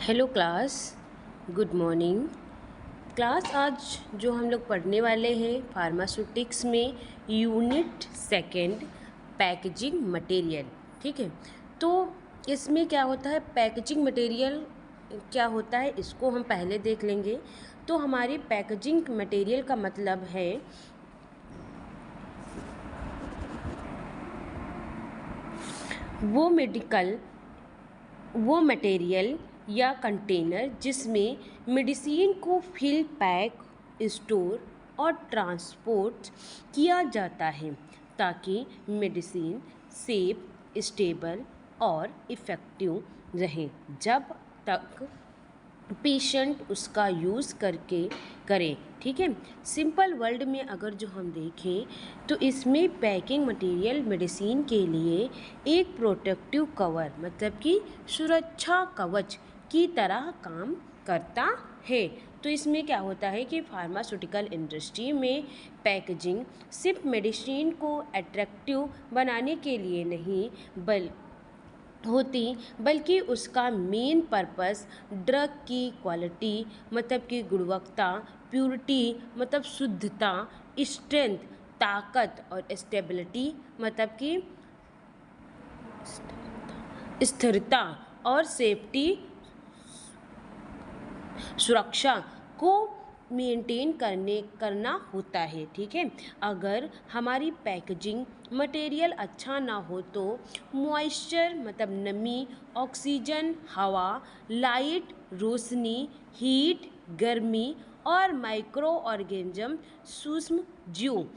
Hello class. Good morning class. आज जो हम लोग पढ़ने वाले हैं फार्मास्यूटिक्स में यूनिट सेकंड पैकेजिंग मटेरियल। ठीक है, तो इसमें क्या होता है, पैकेजिंग मटेरियल क्या होता है इसको हम पहले देख लेंगे। तो हमारी पैकेजिंग मटेरियल का मतलब है वो मटेरियल या कंटेनर जिसमें मेडिसिन को फिल, पैक, स्टोर और ट्रांसपोर्ट किया जाता है ताकि मेडिसिन सेफ, स्टेबल और इफ़ेक्टिव रहे जब तक पेशेंट उसका यूज़ करके करे। ठीक है, सिंपल वर्ड में अगर जो हम देखें तो इसमें पैकिंग मटेरियल मेडिसिन के लिए एक प्रोटेक्टिव कवर मतलब कि सुरक्षा कवच की तरह काम करता है। तो इसमें क्या होता है कि फार्मास्यूटिकल इंडस्ट्री में पैकेजिंग सिर्फ मेडिसिन को अट्रैक्टिव बनाने के लिए नहीं होती, बल्कि उसका मेन पर्पस ड्रग की क्वालिटी मतलब कि गुणवत्ता, प्योरिटी मतलब शुद्धता, स्ट्रेंथ ताकत और स्टेबिलिटी मतलब कि स्थिरता और सेफ्टी सुरक्षा को मेंटेन करना होता है। ठीक है, अगर हमारी पैकेजिंग मटेरियल अच्छा ना हो तो मॉइस्चर मतलब नमी, ऑक्सीजन हवा, लाइट रोशनी, हीट गर्मी और माइक्रो ऑर्गेनिज्म सूक्ष्म जीव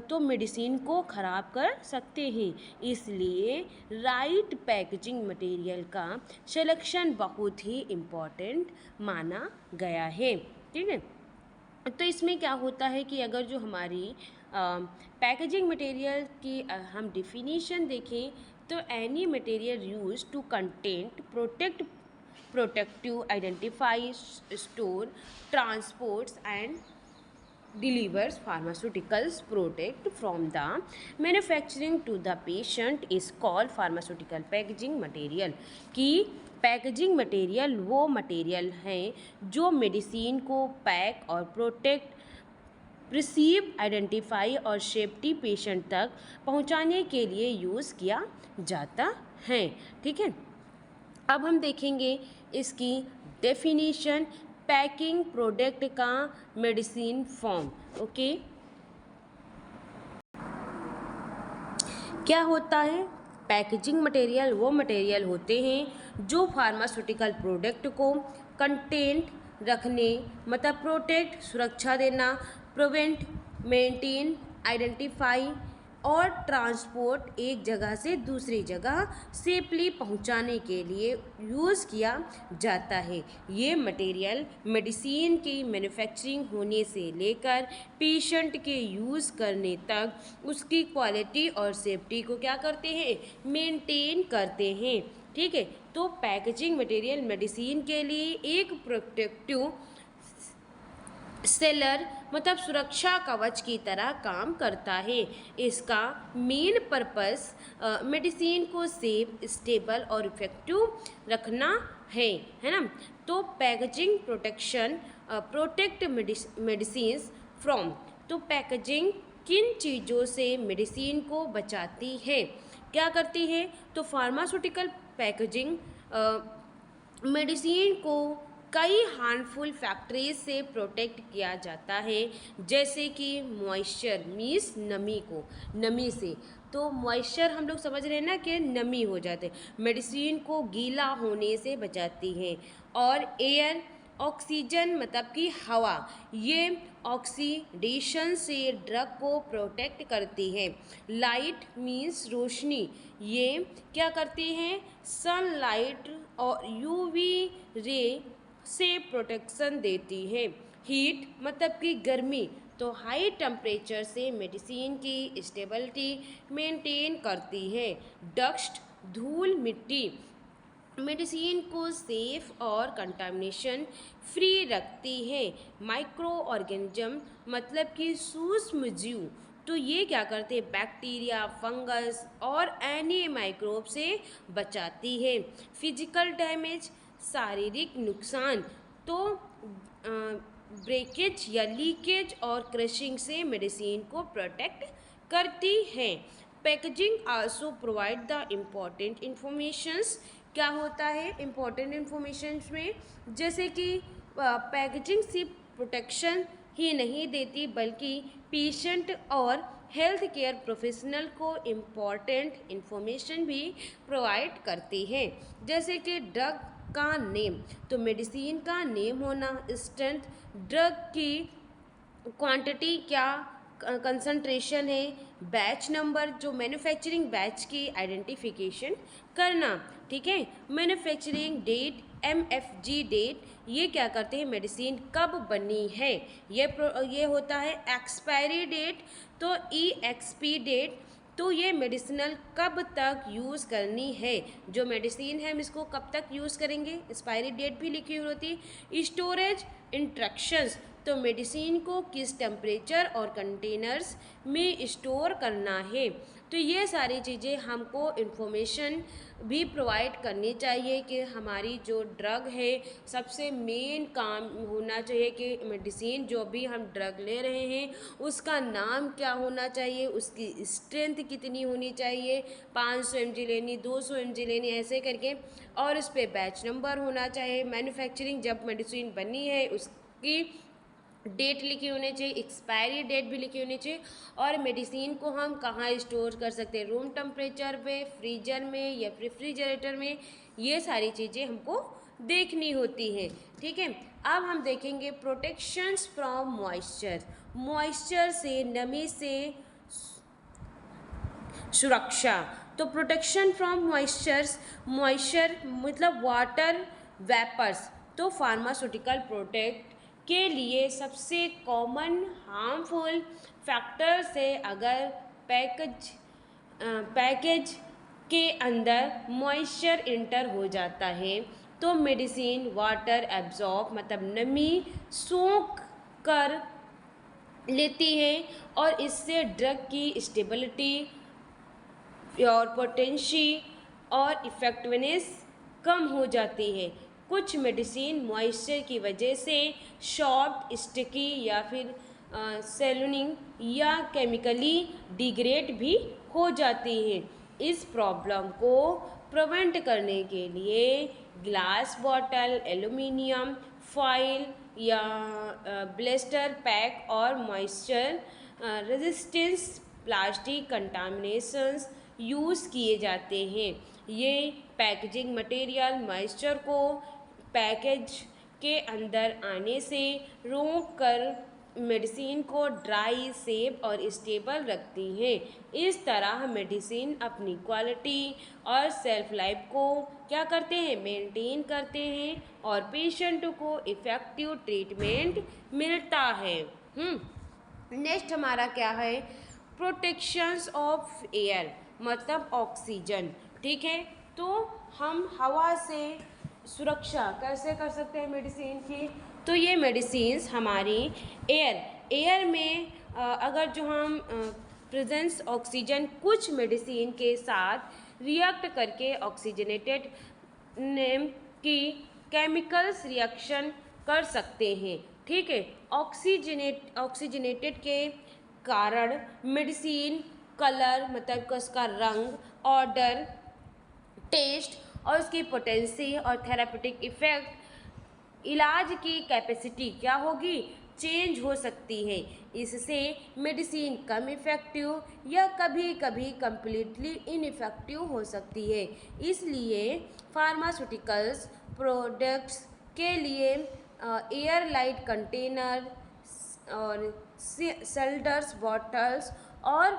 तो मेडिसिन को ख़राब कर सकते हैं। इसलिए राइट पैकेजिंग मटेरियल का सिलेक्शन बहुत ही इम्पोर्टेंट माना गया है। ठीक है, तो इसमें क्या होता है कि अगर जो हमारी पैकेजिंग मटेरियल की हम डिफिनीशन देखें तो any material use to content protective identify store transports and delivers pharmaceuticals product from the manufacturing to the patient is called pharmaceutical packaging material। कि पैकेजिंग मटेरियल वो मटेरियल हैं जो मेडिसिन को pack और प्रोटेक्ट, प्रिसीव, आइडेंटिफाई और safety patient तक पहुंचाने के लिए यूज़ किया जाता है। ठीक है, अब हम देखेंगे इसकी डेफिनीशन। पैकिंग प्रोडक्ट का मेडिसिन फॉर्म। ओके, क्या होता है, पैकेजिंग मटेरियल वो मटेरियल होते हैं जो फार्मास्यूटिकल प्रोडक्ट को कंटेंट रखने मतलब प्रोटेक्ट सुरक्षा देना, प्रिवेंट, मेंटेन, आइडेंटिफाई और ट्रांसपोर्ट एक जगह से दूसरी जगह सेफली पहुंचाने के लिए यूज़ किया जाता है। ये मटेरियल मेडिसिन की मैन्युफैक्चरिंग होने से लेकर पेशेंट के यूज़ करने तक उसकी क्वालिटी और सेफ्टी को क्या करते हैं, मेंटेन करते हैं। ठीक है, तो पैकेजिंग मटेरियल मेडिसिन के लिए एक प्रोटेक्टिव सेलर मतलब सुरक्षा कवच की तरह काम करता है। इसका मेन पर्पस मेडिसिन को सेफ, स्टेबल और इफेक्टिव रखना है ना। तो packaging protection protect medicine from. तो पैकेजिंग किन चीज़ों से मेडिसिन को बचाती है, क्या करती है, तो फार्मास्यूटिकल पैकेजिंग मेडिसिन को कई हार्मफुल फैक्टरीज से प्रोटेक्ट किया जाता है, जैसे कि मॉइस्चर मीन्स नमी से। तो मॉइस्चर हम लोग समझ रहे हैं ना कि नमी हो जाते, मेडिसिन को गीला होने से बचाती है। और एयर, ऑक्सीजन मतलब कि हवा, ये ऑक्सीडेशन से ड्रग को प्रोटेक्ट करती है। लाइट मीन्स रोशनी, ये क्या करती हैं, सनलाइट और यूवी रे से प्रोटेक्शन देती है। हीट मतलब कि गर्मी, तो हाई टेम्परेचर से मेडिसिन की स्टेबिलिटी मेंटेन करती है। डस्ट धूल मिट्टी मेडिसिन को सेफ और कंटामिनेशन फ्री रखती है। माइक्रो ऑर्गेनिज्म मतलब कि सूक्ष्म जीव, तो ये क्या करते हैं, बैक्टीरिया, फंगस और एनी माइक्रोब से बचाती है। फिजिकल डैमेज शारीरिक नुकसान, तो ब्रेकेज या लीकेज और क्रशिंग से मेडिसिन को प्रोटेक्ट करती है। Packaging also provide the important informations. क्या होता है इम्पॉर्टेंट इंफॉर्मेशंस में, जैसे कि पैकेजिंग सिर्फ प्रोटेक्शन ही नहीं देती बल्कि पेशेंट और हेल्थ केयर प्रोफेशनल को इम्पॉर्टेंट इंफॉर्मेशन भी प्रोवाइड करती है। जैसे कि ड्रग का नेम, तो मेडिसिन का नेम होना, स्ट्रेंथ, ड्रग की क्वांटिटी क्या कंसंट्रेशन है, बैच नंबर, जो मैन्युफैक्चरिंग बैच की आइडेंटिफिकेशन करना, ठीक है। मैन्युफैक्चरिंग डेट, MFG डेट, ये क्या करते हैं, मेडिसिन कब बनी है, ये होता है एक्सपायरी डेट। तो EXP डेट, तो ये मेडिसिनल कब तक यूज़ करनी है, जो मेडिसिन है हम इसको कब तक यूज़ करेंगे, एक्सपायरी डेट भी लिखी हुई होती है। स्टोरेज इंस्ट्रक्शंस, तो मेडिसिन को किस टेम्परेचर और कंटेनर्स में स्टोर करना है। तो ये सारी चीज़ें हमको इन्फॉर्मेशन भी प्रोवाइड करनी चाहिए कि हमारी जो ड्रग है, सबसे मेन काम होना चाहिए कि मेडिसिन जो भी हम ड्रग ले रहे हैं उसका नाम क्या होना चाहिए, उसकी स्ट्रेंथ कितनी होनी चाहिए, 500 mg लेनी, 200 mg लेनी, ऐसे करके, और उस पर बैच नंबर होना चाहिए। मैन्युफैक्चरिंग जब मेडिसिन बनी है उसकी डेट लिखी होनी चाहिए, एक्सपायरी डेट भी लिखी होनी चाहिए, और मेडिसिन को हम कहाँ स्टोर कर सकते हैं, रूम टेम्परेचर पे, फ्रीजर में या रेफ्रिजरेटर में, ये सारी चीज़ें हमको देखनी होती हैं, ठीक है। अब हम देखेंगे प्रोटेक्शंस फ्रॉम मॉइस्चर, मॉइस्चर से, नमी से सुरक्षा। तो प्रोटेक्शन फ्रॉम मॉइस्चर मतलब वाटर वेपर्स, तो फार्मास्यूटिकल प्रोडक्ट के लिए सबसे कॉमन हार्मफुल फैक्टर से, अगर पैकेज के अंदर मॉइस्चर इंटर हो जाता है तो मेडिसिन वाटर एब्जॉर्ब मतलब नमी सोख कर लेती है और इससे ड्रग की स्टेबिलिटी और पोटेंशी और इफ़ेक्टिवनेस कम हो जाती है। कुछ मेडिसिन मॉइस्चर की वजह से सॉफ्ट, स्टिकी या फिर सेलुनिंग या केमिकली डिग्रेड भी हो जाती हैं। इस प्रॉब्लम को प्रिवेंट करने के लिए ग्लास बॉटल, एल्युमिनियम फॉइल या ब्लेस्टर पैक और मॉइस्चर रेजिस्टेंस प्लास्टिक कंटामिनेशंस यूज़ किए जाते हैं। ये पैकेजिंग मटेरियल मॉइस्चर को पैकेज के अंदर आने से रोक कर मेडिसिन को ड्राई, सेफ और स्टेबल रखती हैं। इस तरह मेडिसिन अपनी क्वालिटी और सेल्फ लाइफ को क्या करते हैं, मेंटेन करते हैं और पेशेंट को इफ़ेक्टिव ट्रीटमेंट मिलता है। नेक्स्ट हमारा क्या है, प्रोटेक्शंस ऑफ एयर मतलब ऑक्सीजन, ठीक है। तो हम हवा से सुरक्षा कैसे कर सकते हैं मेडिसिन की, तो ये मेडिसिन्स हमारी एयर में अगर जो हम प्रेजेंस ऑक्सीजन कुछ मेडिसिन के साथ रिएक्ट करके ऑक्सीजनेटेड नेम की केमिकल्स रिएक्शन कर सकते हैं, ठीक है। ऑक्सीजनेटेड के कारण मेडिसिन कलर मतलब उसका रंग, ऑर्डर, टेस्ट और उसकी पोटेंसी और थेरापेटिक इफ़ेक्ट, इलाज की कैपेसिटी क्या होगी, चेंज हो सकती है। इससे मेडिसिन कम इफ़ेक्टिव या कभी कभी कम्प्लीटली इनइफेक्टिव हो सकती है। इसलिए फार्मास्यूटिकल्स प्रोडक्ट्स के लिए एयरलाइट कंटेनर और सेल्डर्स बॉटल्स और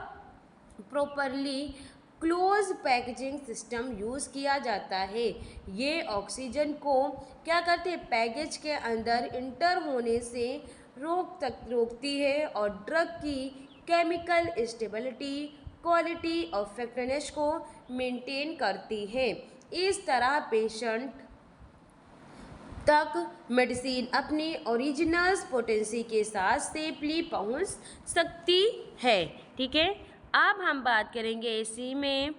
properly close packaging system use किया जाता है। ये ऑक्सीजन को क्या करते हैं, पैकेज के अंदर इंटर होने से रोकती है और ड्रग की केमिकल स्टेबिलिटी, क्वालिटी और इफेक्टिवनेस को मेंटेन करती है। इस तरह पेशेंट तक मेडिसिन अपनी ओरिजिनल पोटेंसी के साथ सेफली पहुंच सकती है, ठीक है। अब हम बात करेंगे इसी में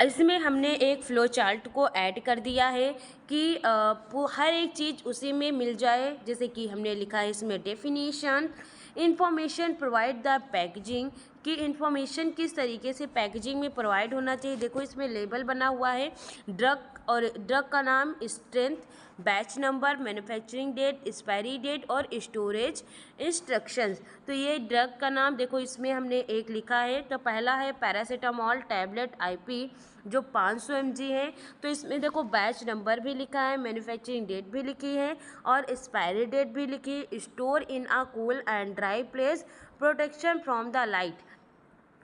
इसमें हमने एक फ्लो चार्ट को ऐड कर दिया है कि हर एक चीज़ उसी में मिल जाए। जैसे कि हमने लिखा है इसमें definition, information provide the packaging, कि इंफॉर्मेशन किस तरीके से पैकेजिंग में प्रोवाइड होना चाहिए। देखो इसमें लेबल बना हुआ है, ड्रग और ड्रग का नाम, strength, batch number, manufacturing date, expiry date और स्टोरेज इंस्ट्रक्शंस। तो ये ड्रग का नाम देखो इसमें हमने एक लिखा है। तो पहला है पैरासीटामोल टैबलेट आईपी जो 500 mg है। तो इसमें देखो बैच नंबर भी लिखा है, मैन्युफैक्चरिंग डेट भी लिखी है और एक्सपायरी डेट भी लिखी है। Store in a cool and dry place, protection from the light,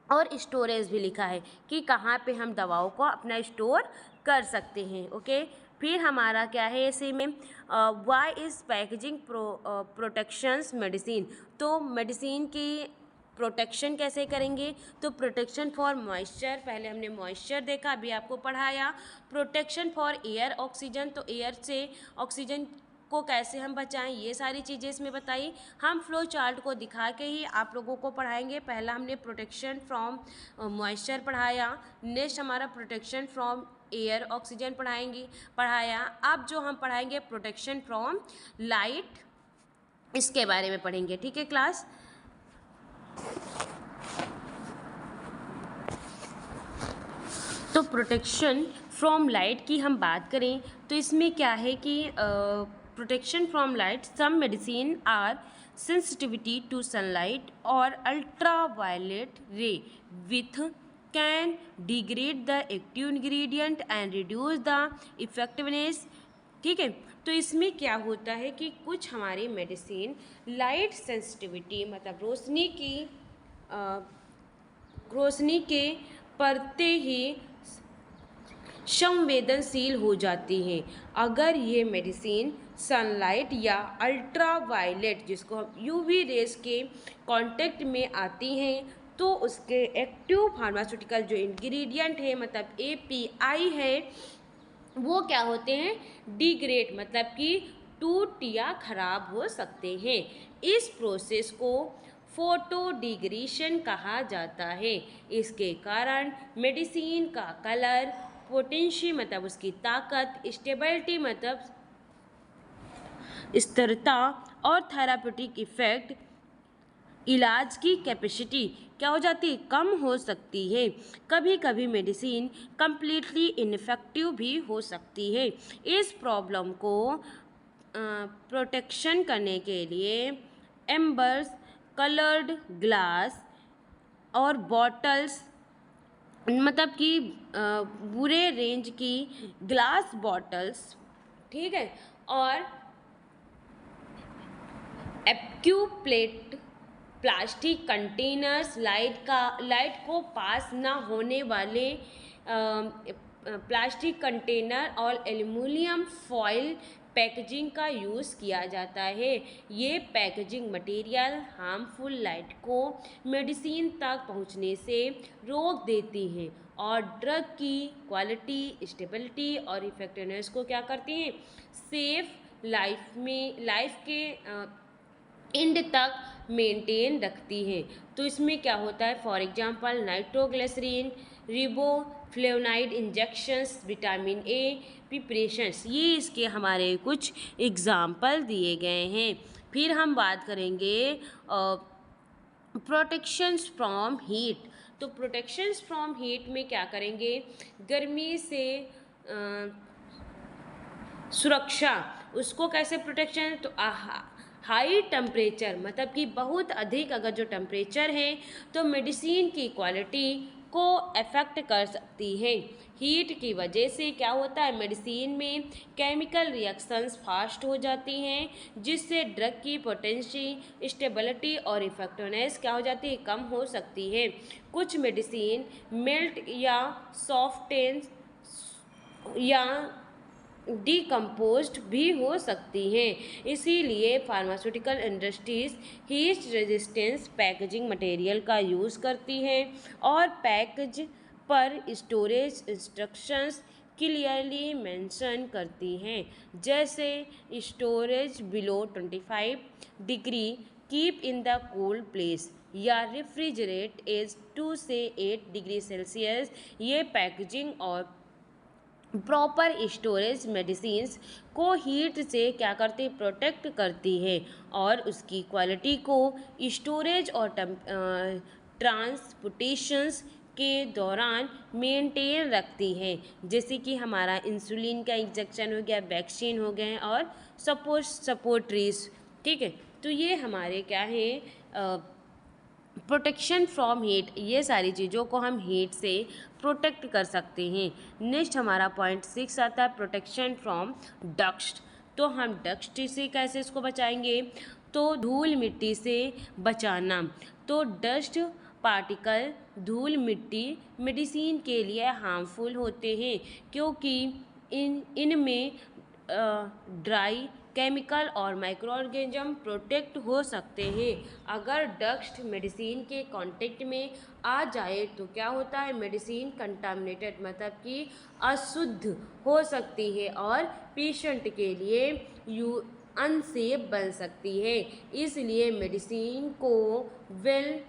और स्टोरेज भी लिखा है कि कहाँ पे हम दवाओं को अपना स्टोर कर सकते हैं। ओके, फिर हमारा क्या है इसी में, why is packaging protections medicine. तो मेडिसिन की प्रोटेक्शन कैसे करेंगे, तो प्रोटेक्शन फॉर मॉइस्चर, पहले हमने मॉइस्चर देखा, अभी आपको पढ़ाया। प्रोटेक्शन फॉर एयर ऑक्सीजन, तो एयर से ऑक्सीजन को कैसे हम बचाएं, ये सारी चीज़ें इसमें बताई। हम फ्लो चार्ट को दिखा के ही आप लोगों को पढ़ाएंगे। पहला हमने प्रोटेक्शन फ्रॉम मॉइस्चर पढ़ाया, नेक्स्ट हमारा प्रोटेक्शन फ्रॉम एयर ऑक्सीजन पढ़ाया। अब जो हम पढ़ाएंगे प्रोटेक्शन फ्रॉम लाइट, इसके बारे में पढ़ेंगे। ठीक है क्लास। तो प्रोटेक्शन फ्रॉम लाइट की हम बात करें तो इसमें क्या है कि protection from light, some medicine are sensitivity to sunlight और ultraviolet ray with can degrade the active ingredient and reduce the effectiveness. ठीक है, तो इसमें क्या होता है कि कुछ हमारी मेडिसिन लाइट सेंसिटिविटी मतलब रोशनी के पड़ते ही संवेदनशील हो जाती हैं। अगर ये मेडिसिन सनलाइट या अल्ट्रावायलेट, जिसको हम यूवी रेस के कांटेक्ट में आती हैं, तो उसके एक्टिव फार्मास्यूटिकल जो इंग्रेडिएंट है मतलब एपीआई है, वो क्या होते हैं, डिग्रेड मतलब कि टूट या खराब हो सकते हैं। इस प्रोसेस को फोटो डिग्रेडेशन कहा जाता है। इसके कारण मेडिसिन का कलर, पोटेंशियल मतलब उसकी ताकत, स्टेबिलिटी मतलब स्थिरता और थेराप्यूटिक इफेक्ट, इलाज की कैपेसिटी क्या हो जाती है, कम हो सकती है। कभी कभी मेडिसिन कम्प्लीटली इनफेक्टिव भी हो सकती है। इस प्रॉब्लम को प्रोटेक्शन करने के लिए एम्बर्स, कलर्ड ग्लास और बॉटल्स, मतलब कि बुरे रेंज की ग्लास बॉटल्स, ठीक है, और एक्यूप्लेट प्लास्टिक कंटेनर्स, लाइट को पास ना होने वाले प्लास्टिक कंटेनर और एल्युमिनियम फॉइल पैकेजिंग का यूज़ किया जाता है। ये पैकेजिंग मटेरियल हार्मफुल लाइट को मेडिसिन तक पहुंचने से रोक देती हैं और ड्रग की क्वालिटी, स्टेबिलिटी और इफेक्टिवनेस को क्या करती हैं, सेफ लाइफ के एंड तक मेंटेन रखती हैं। तो इसमें क्या होता है, for example nitroglycerin, riboflavonoid injections, vitamin A preparations, ये इसके हमारे कुछ एग्जाम्पल दिए गए हैं। फिर हम बात करेंगे प्रोटेक्शंस फ्रॉम हीट। तो प्रोटेक्शंस फ्रॉम हीट में क्या करेंगे, गर्मी से सुरक्षा, उसको कैसे प्रोटेक्शन, तो हाई टेम्परेचर मतलब कि बहुत अधिक अगर जो टेम्परेचर है तो मेडिसिन की क्वालिटी को अफेक्ट कर सकती है। हीट की वजह से क्या होता है, मेडिसिन में केमिकल रिएक्शंस फास्ट हो जाती हैं जिससे ड्रग की पोटेंशियल, स्टेबिलिटी और इफेक्टिवनेस क्या हो जाती है, कम हो सकती है। कुछ मेडिसिन मेल्ट या सॉफ्टेन या डिकम्पोज्ड भी हो सकती हैं। इसीलिए pharmaceutical industries heat resistance packaging material का यूज़ करती हैं और पैकेज पर स्टोरेज इंस्ट्रक्शंस क्लियरली मेंशन करती हैं, जैसे storage below 25 degree, keep in the cool place. या रेफ्रिजरेट एज 2 से 8 डिग्री सेल्सियस। ये पैकेजिंग और प्रॉपर स्टोरेज मेडिसिन्स को हीट से क्या करती है, प्रोटेक्ट करती है और उसकी क्वालिटी को स्टोरेज और ट्रांसपोर्टेशंस के दौरान मेंटेन रखती है। जैसे कि हमारा इंसुलिन का इंजेक्शन हो गया, वैक्सीन हो गए और सपोर्टरीज, ठीक है। तो ये हमारे क्या है, प्रोटेक्शन फ्रॉम हीट, ये सारी चीज़ों को हम हीट से प्रोटेक्ट कर सकते हैं। नेक्स्ट हमारा पॉइंट 6 आता है प्रोटेक्शन फ्रॉम डस्ट। तो हम डस्ट से कैसे इसको बचाएंगे, तो धूल मिट्टी से बचाना। तो डस्ट पार्टिकल, धूल मिट्टी मेडिसिन के लिए हार्मफुल होते हैं क्योंकि इनमें ड्राई केमिकल और माइक्रो ऑर्गेनिज्म प्रोटेक्ट हो सकते हैं। अगर डस्ट मेडिसिन के कांटेक्ट में आ जाए तो क्या होता है, मेडिसिन कंटामिनेटेड मतलब कि अशुद्ध हो सकती है और पेशेंट के लिए अनसेफ बन सकती है। इसलिए मेडिसिन को वेल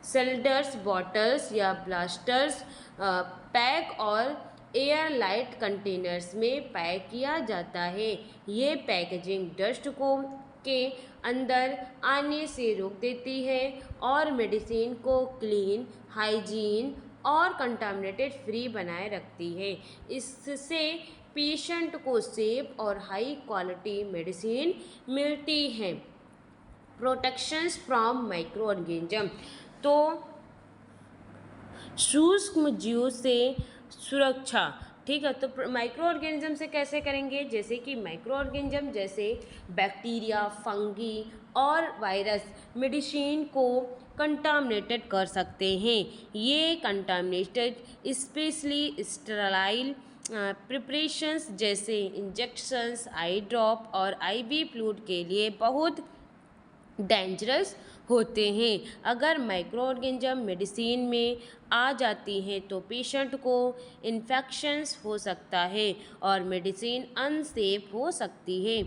सेल्डर्स बॉटल्स या ब्लास्टर्स पैक और एयर लाइट कंटेनर्स में पैक किया जाता है। ये पैकेजिंग डस्ट को के अंदर आने से रोक देती है और मेडिसिन को क्लीन, हाइजीन और कंटामिनेटेड फ्री बनाए रखती है। इससे पेशेंट को सेफ और हाई क्वालिटी मेडिसिन मिलती है। प्रोटेक्शंस फ्रॉम माइक्रो ऑर्गेनिज्म, तो सूक्ष्म जीव से सुरक्षा, ठीक है। तो माइक्रो ऑर्गेनिज्म से कैसे करेंगे, जैसे कि माइक्रो ऑर्गेनिज्म जैसे बैक्टीरिया, फंगी और वायरस मेडिसिन को कंटामिनेटेड कर सकते हैं। ये कंटामिनेटेड स्पेशली स्टेराइल प्रिपरेशंस जैसे इंजेक्शंस, आई ड्रॉप और आईवी फ्लूइड के लिए बहुत डेंजरस होते हैं। अगर माइक्रो ऑर्गेनिज्म मेडिसिन में आ जाती हैं तो पेशेंट को इन्फेक्शंस हो सकता है और मेडिसिन अनसेफ हो सकती है।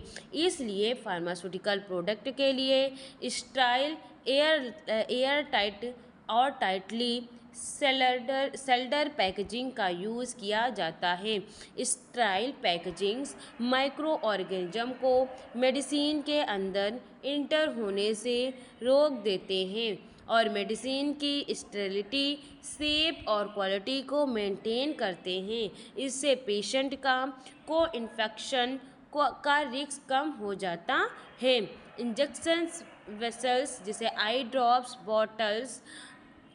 इसलिए फार्मास्यूटिकल प्रोडक्ट के लिए स्टाइल एयर टाइट और टाइटली सेल्डर पैकेजिंग का यूज़ किया जाता है। स्टाइल पैकेजिंग्स माइक्रो ऑर्गेनिज्म को मेडिसिन के अंदर इंटर होने से रोक देते हैं और मेडिसिन की स्टेरिलिटी, सेफ और क्वालिटी को मेंटेन करते हैं। इससे पेशेंट को इन्फेक्शन का रिस्क कम हो जाता है। इंजेक्शंस वेसल्स जैसे आई ड्रॉप्स बॉटल्स,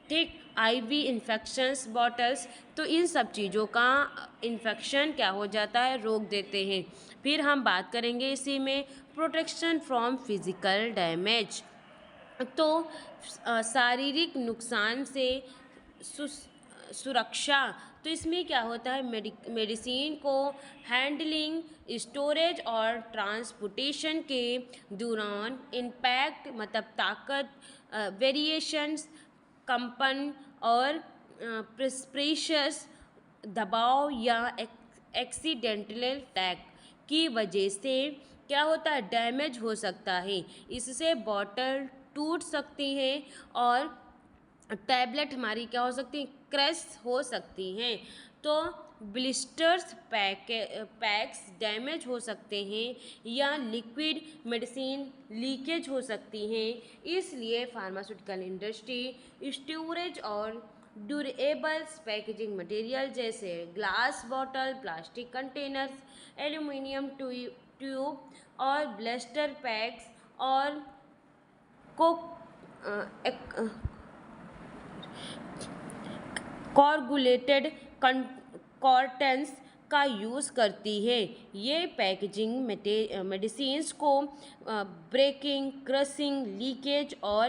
ठीक, आईवी इन्फेक्शंस बॉटल्स, तो इन सब चीज़ों का इन्फेक्शन क्या हो जाता है, रोक देते हैं। फिर हम बात करेंगे इसी में प्रोटेक्शन फ्रॉम फिजिकल डैमेज। तो शारीरिक नुकसान से सुरक्षा, तो इसमें क्या होता है, मेडिसिन को हैंडलिंग, स्टोरेज और ट्रांसपोर्टेशन के दौरान इम्पैक्ट मतलब ताकत, वेरिएशंस, कंपन और प्रेशर्स, दबाव या एक्सीडेंटल अटैक की वजह से क्या होता है, डैमेज हो सकता है। इससे बॉटल टूट सकती है और टैबलेट हमारी क्या हो सकती है, क्रैश हो सकती हैं। तो ब्लिस्टर्स पैक्स डैमेज हो सकते हैं या लिक्विड मेडिसिन लीकेज हो सकती हैं। इसलिए फार्मास्यूटिकल इंडस्ट्री स्टोरेज और ड्यूरेबल्स पैकेजिंग मटेरियल जैसे glass bottle, plastic containers, aluminium tube और ब्लिस्टर पैक्स और कोगुलेटेड कॉटन्स का यूज़ करती है। ये पैकेजिंग मेडिसिन्स को ब्रेकिंग, क्रशिंग, लीकेज और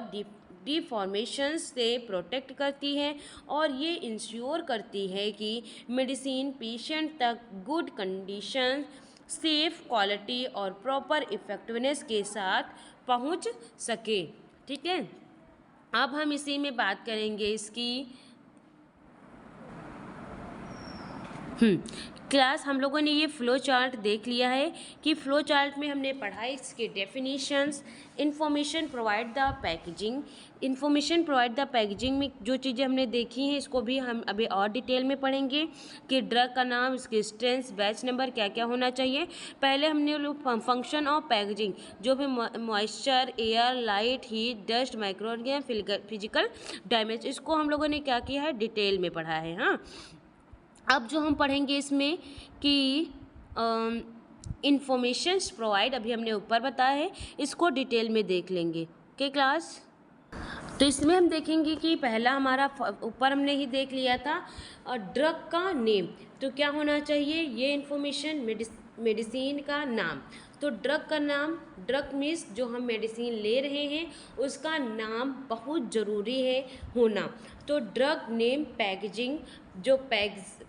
डिफॉर्मेशन से प्रोटेक्ट करती है और ये इंश्योर करती है कि मेडिसिन पेशेंट तक गुड कंडीशन, सेफ क्वालिटी और प्रॉपर इफेक्टिवनेस के साथ पहुंच सके, ठीक है। अब हम इसी में बात करेंगे इसकी हम्म, क्लास हम लोगों ने ये फ़्लो चार्ट देख लिया है कि फ़्लो चार्ट में हमने पढ़ा है इसके definitions, information provide the packaging. Information provide the packaging में जो चीज़ें हमने देखी हैं इसको भी हम अभी और डिटेल में पढ़ेंगे कि ड्रग का नाम, इसकी स्ट्रेंथ, बैच नंबर, क्या क्या होना चाहिए। पहले हमने लोग फंक्शन ऑफ पैकेजिंग, जो भी moisture, air, light, heat, dust, micro organism, physical damage, इसको हम लोगों ने क्या किया है, डिटेल में पढ़ा है। हाँ, अब जो हम पढ़ेंगे इसमें कि इंफॉर्मेशंस प्रोवाइड, अभी हमने ऊपर बताया है, इसको डिटेल में देख लेंगे। ओके क्लास, तो इसमें हम देखेंगे कि पहला हमारा ऊपर हमने ही देख लिया था ड्रग का नेम, तो क्या होना चाहिए, ये इन्फॉर्मेशन मेडिसिन का नाम। तो ड्रग का नाम, ड्रग मीन्स जो हम मेडिसिन ले रहे हैं उसका नाम बहुत ज़रूरी है होना। तो ड्रग नेम पैकेजिंग, जो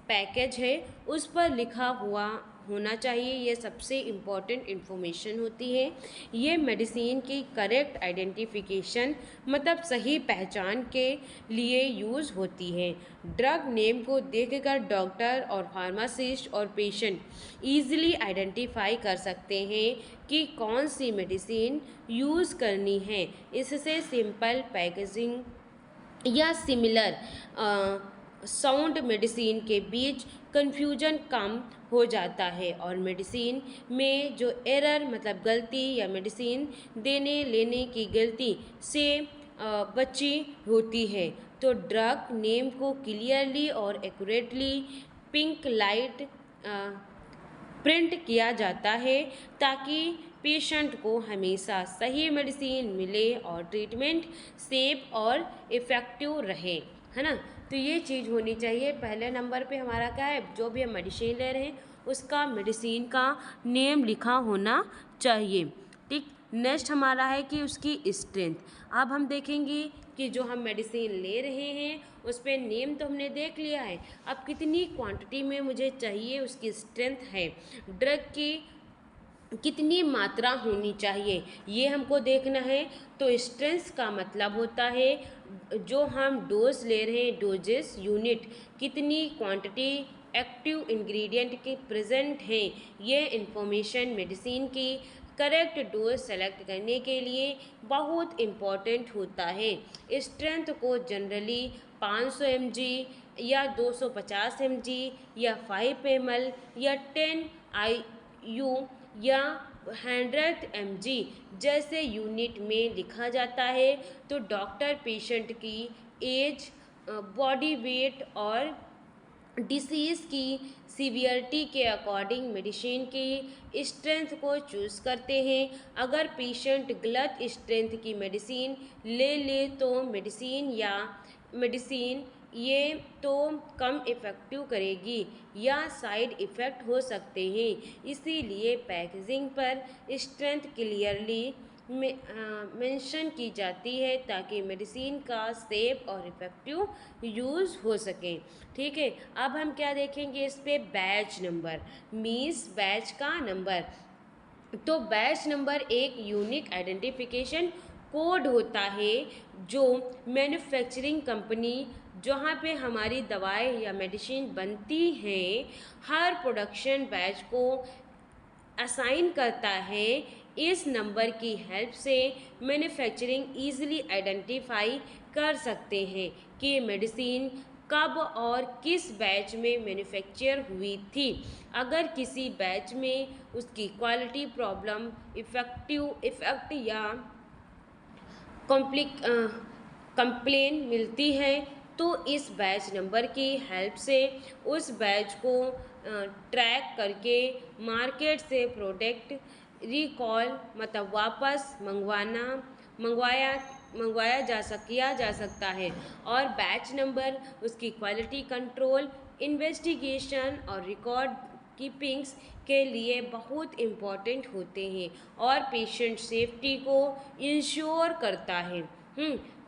पैकेज है उस पर लिखा हुआ होना चाहिए, ये सबसे इम्पॉर्टेंट इन्फॉर्मेशन होती है। ये मेडिसिन की करेक्ट आइडेंटिफिकेशन, मतलब सही पहचान के लिए यूज़ होती है। ड्रग नेम को देखकर डॉक्टर और फार्मासिस्ट और पेशेंट ईजिली आइडेंटिफाई कर सकते हैं कि कौन सी मेडिसिन यूज़ करनी है। इससे सिंपल पैकेजिंग या सिमिलर साउंड मेडिसिन के बीच कन्फ्यूजन कम हो जाता है और मेडिसिन में जो एरर, मतलब गलती, या मेडिसिन देने लेने की गलती से बची होती है। तो ड्रग नेम को क्लियरली और एक्यूरेटली पिंक लाइट प्रिंट किया जाता है ताकि पेशेंट को हमेशा सही मेडिसिन मिले और ट्रीटमेंट सेफ और इफ़ेक्टिव रहे, है ना। तो ये चीज़ होनी चाहिए। पहले नंबर पे हमारा क्या है, जो भी हम मेडिसिन ले रहे हैं उसका मेडिसिन का नेम लिखा होना चाहिए। ठीक, नेक्स्ट हमारा है कि उसकी स्ट्रेंथ। अब हम देखेंगे कि जो हम मेडिसिन ले रहे हैं उस पर नेम तो हमने देख लिया है, अब कितनी क्वांटिटी में मुझे चाहिए, उसकी स्ट्रेंथ है, ड्रग की कितनी मात्रा होनी चाहिए, ये हमको देखना है। तो स्ट्रेंथ का मतलब होता है जो हम डोज ले रहे हैं, डोजेस यूनिट, कितनी क्वांटिटी एक्टिव इंग्रेडिएंट के प्रेजेंट हैं। ये इंफॉर्मेशन मेडिसिन की करेक्ट डोज सेलेक्ट करने के लिए बहुत इम्पॉर्टेंट होता है। स्ट्रेंथ को जनरली 500 mg या 250 mg या 5 ml या 10 IU या 100 mg जैसे यूनिट में लिखा जाता है। तो डॉक्टर पेशेंट की एज, बॉडी वेट और डिसीज़ की सीवियरिटी के अकॉर्डिंग मेडिसिन की स्ट्रेंथ को चूज़ करते हैं। अगर पेशेंट गलत स्ट्रेंथ की मेडिसिन ले तो मेडिसिन ये तो कम इफ़ेक्टिव करेगी या साइड इफ़ेक्ट हो सकते हैं। इसीलिए पैकेजिंग पर स्ट्रेंथ क्लियरली मेंशन की जाती है ताकि मेडिसिन का सेफ और इफ़ेक्टिव यूज़ हो सके। ठीक है, अब हम क्या देखेंगे इस पे, बैच नंबर मीन्स बैच का नंबर। तो बैच नंबर एक यूनिक आइडेंटिफिकेशन कोड होता है जो मैन्युफैक्चरिंग कंपनी जहाँ पे हमारी दवाई या मेडिसिन बनती हैं हर प्रोडक्शन बैच को असाइन करता है। इस नंबर की हेल्प से मैन्युफैक्चरिंग ईजिली आइडेंटिफाई कर सकते हैं कि मेडिसिन कब और किस बैच में मैन्युफैक्चर हुई थी। अगर किसी बैच में उसकी क्वालिटी प्रॉब्लम, इफ़ेक्ट या कंप्लेन मिलती है तो इस बैच नंबर की हेल्प से उस बैच को ट्रैक करके मार्केट से प्रोडक्ट रिकॉल, मतलब वापस मंगवाया जा सकता है। और बैच नंबर उसकी क्वालिटी कंट्रोल, इन्वेस्टिगेशन और रिकॉर्ड कीपिंग्स के लिए बहुत इम्पॉर्टेंट होते हैं और पेशेंट सेफ्टी को इंश्योर करता है।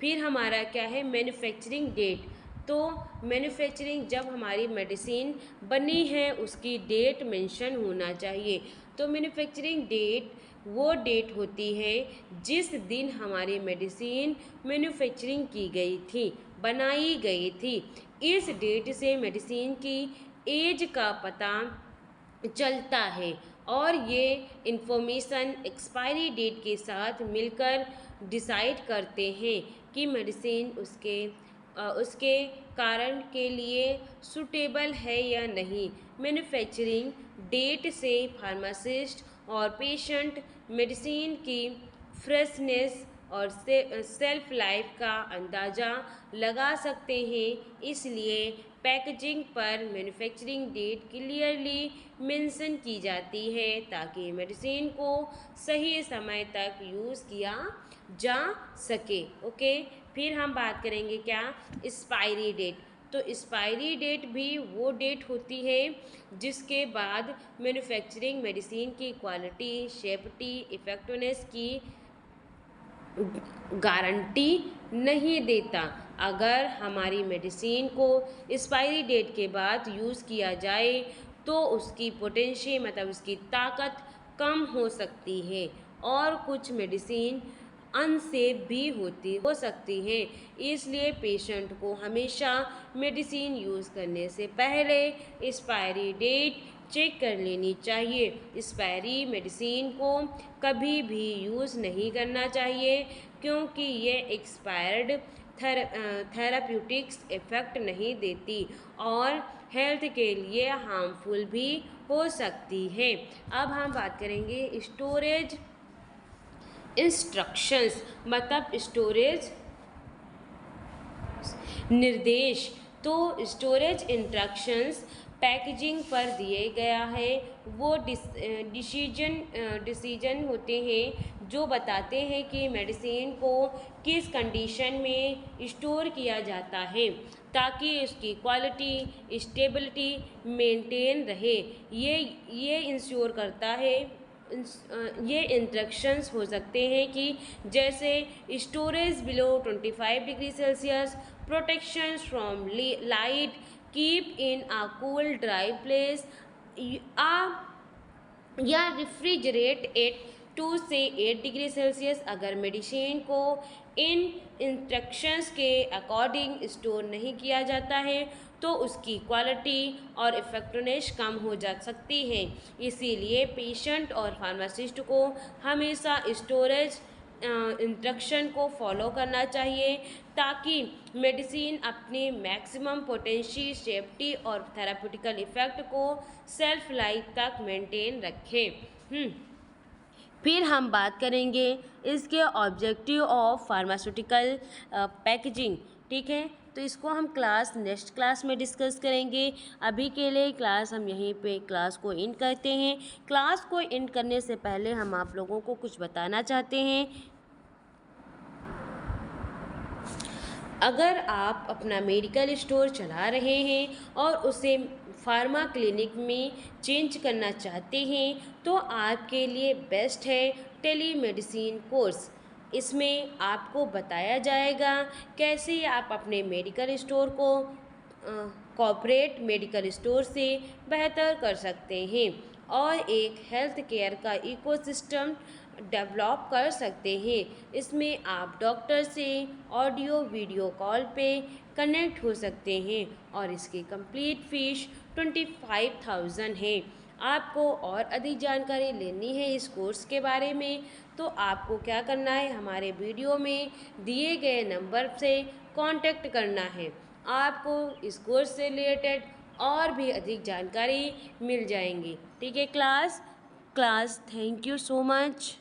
फिर हमारा क्या है, मैन्युफैक्चरिंग डेट। तो मैन्युफैक्चरिंग जब हमारी मेडिसिन बनी है उसकी डेट मेंशन होना चाहिए। तो मैन्युफैक्चरिंग डेट वो डेट होती है जिस दिन हमारी मेडिसिन मैन्युफैक्चरिंग की गई थी, बनाई गई थी। इस डेट से मेडिसिन की एज का पता चलता है और ये इंफॉर्मेशन एक्सपायरी डेट के साथ मिलकर डिसाइड करते हैं कि मेडिसिन उसके कारण के लिए सूटेबल है या नहीं। मैन्युफैक्चरिंग डेट से फार्मासिस्ट और पेशेंट मेडिसिन की फ्रेशनेस और सेल्फ लाइफ का अंदाज़ा लगा सकते हैं। इसलिए पैकेजिंग पर मैन्युफैक्चरिंग डेट क्लियरली मेंशन की जाती है ताकि मेडिसिन को सही समय तक यूज़ किया जा सके। ओके, फिर हम बात करेंगे क्या, एक्सपायरी डेट। तो एक्सपायरी डेट भी वो डेट होती है जिसके बाद मैन्युफैक्चरिंग मेडिसिन की क्वालिटी, सेफ्टी, इफेक्टिवनेस की गारंटी नहीं देता। अगर हमारी मेडिसिन को एक्सपायरी डेट के बाद यूज़ किया जाए तो उसकी पोटेंशियल मतलब उसकी ताकत कम हो सकती है और कुछ मेडिसिन अनसेफ भी हो सकती हैं। इसलिए पेशेंट को हमेशा मेडिसिन यूज़ करने से पहले एक्सपायरी डेट चेक कर लेनी चाहिए। एक्सपायरी मेडिसिन को कभी भी यूज़ नहीं करना चाहिए क्योंकि ये एक्सपायर्ड थेराप्यूटिक्स इफ़ेक्ट नहीं देती और हेल्थ के लिए हार्मफुल भी हो सकती है। अब हम बात करेंगे स्टोरेज इंस्ट्रक्शंस, मतलब स्टोरेज निर्देश। तो स्टोरेज इंस्ट्रक्शंस पैकेजिंग पर दिए गया है। वो डिसीजन होते हैं जो बताते हैं कि मेडिसिन को किस कंडीशन में स्टोर किया जाता है ताकि उसकी क्वालिटी स्टेबिलिटी मेंटेन रहे। ये इंश्योर करता है। ये इंस्ट्रक्शंस हो सकते हैं कि जैसे storage below 25 degree Celsius, protection from light, keep in a cool dry place, या रेफ्रिजरेट एट 2 से 8 डिग्री सेल्सियस। अगर मेडिसिन को इन इंस्ट्रक्शंस के अकॉर्डिंग स्टोर नहीं किया जाता है तो उसकी क्वालिटी और इफेक्टिवनेस कम हो जा सकती है। इसीलिए पेशेंट और फार्मासिस्ट को हमेशा स्टोरेज इंस्ट्रक्शन को फॉलो करना चाहिए ताकि मेडिसिन अपने मैक्सिमम पोटेंशियल सेफ्टी और थेराप्यूटिकल इफ़ेक्ट को सेल्फ लाइफ तक मेंटेन रखें। फिर हम बात करेंगे इसके ऑब्जेक्टिव ऑफ फार्मास्यूटिकल पैकेजिंग। ठीक है, तो इसको हम नेक्स्ट क्लास में डिस्कस करेंगे। अभी के लिए क्लास हम यहीं पे क्लास को एंड करते हैं। क्लास को एंड करने से पहले हम आप लोगों को कुछ बताना चाहते हैं। अगर आप अपना मेडिकल स्टोर चला रहे हैं और उसे फार्मा क्लिनिक में चेंज करना चाहते हैं तो आपके लिए बेस्ट है टेलीमेडिसिन कोर्स। इसमें आपको बताया जाएगा कैसे आप अपने मेडिकल स्टोर को कॉर्पोरेट मेडिकल स्टोर से बेहतर कर सकते हैं और एक हेल्थ केयर का इकोसिस्टम डेवलप कर सकते हैं। इसमें आप डॉक्टर से ऑडियो वीडियो कॉल पे कनेक्ट हो सकते हैं और इसकी कंप्लीट फीस 25,000 है। आपको और अधिक जानकारी लेनी है इस कोर्स के बारे में तो आपको क्या करना है, हमारे वीडियो में दिए गए नंबर से कांटेक्ट करना है। आपको इस कोर्स से रिलेटेड और भी अधिक जानकारी मिल जाएंगी। ठीक है class, thank you so much.